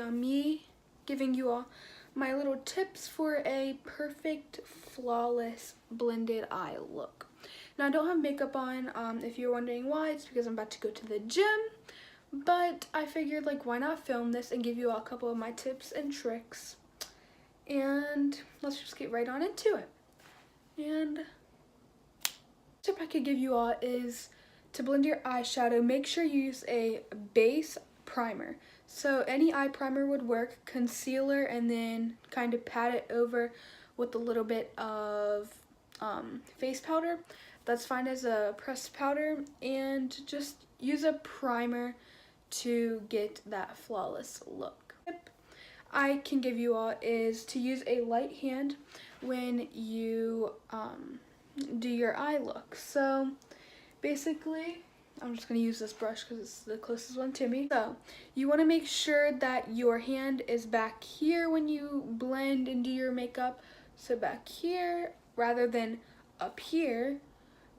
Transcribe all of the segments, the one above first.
be me giving you all my little tips for a perfect, flawless, blended eye look. Now, I don't have makeup on. If you're wondering why, it's because I'm about to go to the gym. But I figured, like, why not film this and give you all a couple of my tips and tricks. And let's just get right on into it. And the tip I could give you all is to blend your eyeshadow, make sure you use a base primer. So any eye primer would work, concealer, and then kind of pat it over with a little bit of face powder. That's fine as a pressed powder, and just use a primer to get that flawless look. Tip I can give you all is to use a light hand when you do your eye look. So basically, I'm just going to use this brush because it's the closest one to me. So you want to make sure that your hand is back here when you blend and do your makeup. So back here rather than up here,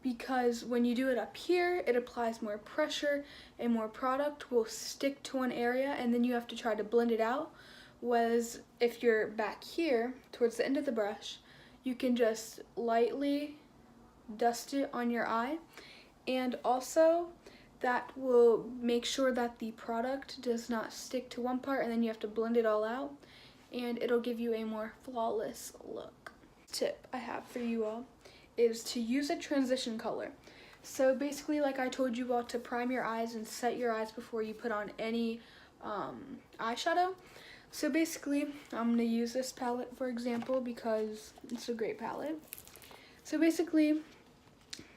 because when you do it up here, it applies more pressure and more product will stick to one area, and then you have to try to blend it out. Whereas if you're back here towards the end of the brush, you can just lightly dust it on your eye, and also that will make sure that the product does not stick to one part, and then you have to blend it all out, and it'll give you a more flawless look. Tip I have for you all is to use a transition color. So basically, like I told you all, to prime your eyes and set your eyes before you put on any eyeshadow. So basically, I'm going to use this palette for example because it's a great palette. So basically,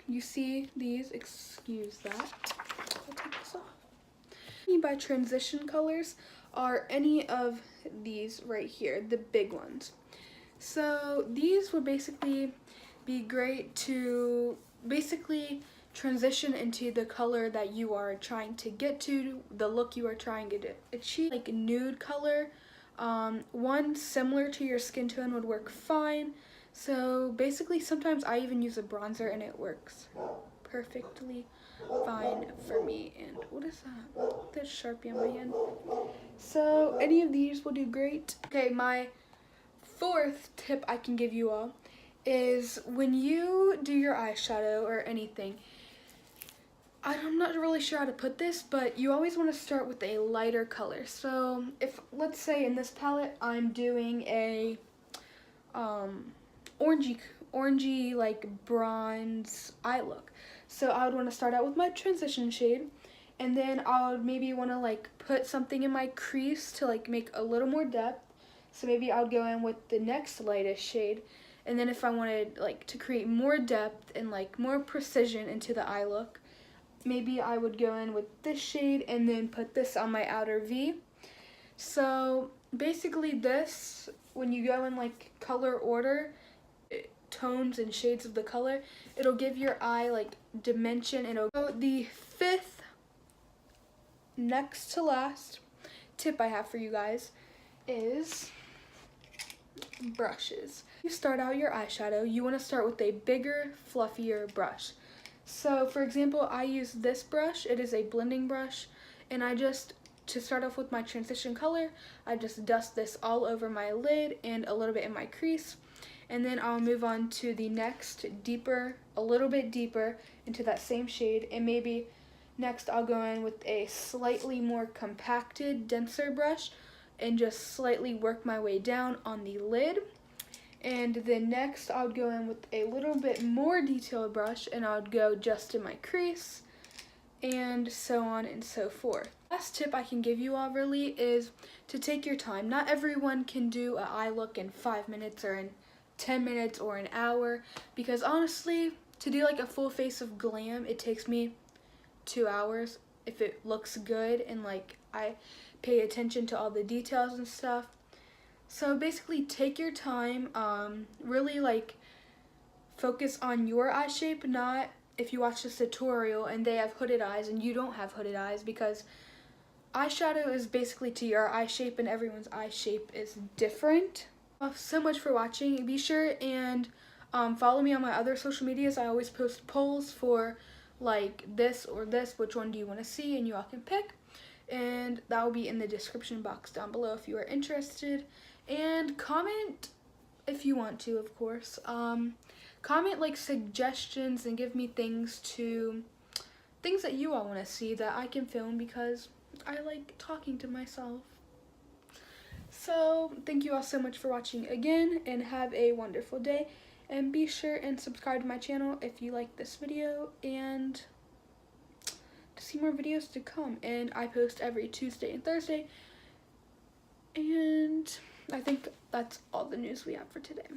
you see these, excuse that, I'll take this off. What I mean by transition colors are any of these right here, the big ones. So these would basically be great to basically transition into the color that you are trying to get to, the look you are trying to achieve. Like a nude color, one similar to your skin tone would work fine. So basically, sometimes I even use a bronzer and it works perfectly fine for me. And what is that? There's Sharpie on my hand. So any of these will do great. Okay, my fourth tip I can give you all is when you do your eyeshadow or anything, I'm not really sure how to put this, but you always want to start with a lighter color. So if, let's say in this palette, I'm doing a orangey like bronze eye look. So I would want to start out with my transition shade, and then I would maybe want to like put something in my crease to like make a little more depth. So maybe I would go in with the next lightest shade. And then if I wanted like to create more depth and like more precision into the eye look, maybe I would go in with this shade and then put this on my outer V. So basically this, when you go in like color order, tones and shades of the color, it'll give your eye like dimension. And so the fifth, next to last tip I have for you guys is brushes. You start out your eyeshadow, you want to start with a bigger, fluffier brush. So for example, I use this brush. It is a blending brush, and to start off with my transition color, I just dust this all over my lid and a little bit in my crease, and then I'll move on to the next deeper, a little bit deeper into that same shade, and maybe next I'll go in with a slightly more compacted, denser brush and just slightly work my way down on the lid. And then next I would go in with a little bit more detailed brush, and I would go just in my crease, and so on and so forth. Last tip I can give you all really is to take your time. Not everyone can do an eye look in 5 minutes or in 10 minutes or an hour, because honestly, to do like a full face of glam, it takes me 2 hours if it looks good and like I pay attention to all the details and stuff. So basically take your time, really like focus on your eye shape, not if you watch this tutorial and they have hooded eyes and you don't have hooded eyes, because eyeshadow is basically to your eye shape and everyone's eye shape is different. So much for watching. Be sure and follow me on my other social medias. I always post polls for like this or this, which one do you want to see, and you all can pick. and that will be in the description box down below if you are interested. And comment if you want to, of course. Comment like suggestions and give me things that you all want to see that I can film, because I like talking to myself. So thank you all so much for watching again, and have a wonderful day, and be sure and subscribe to my channel if you like this video, and to see more videos to come. And I post every Tuesday and Thursday, and I think that's all the news we have for today.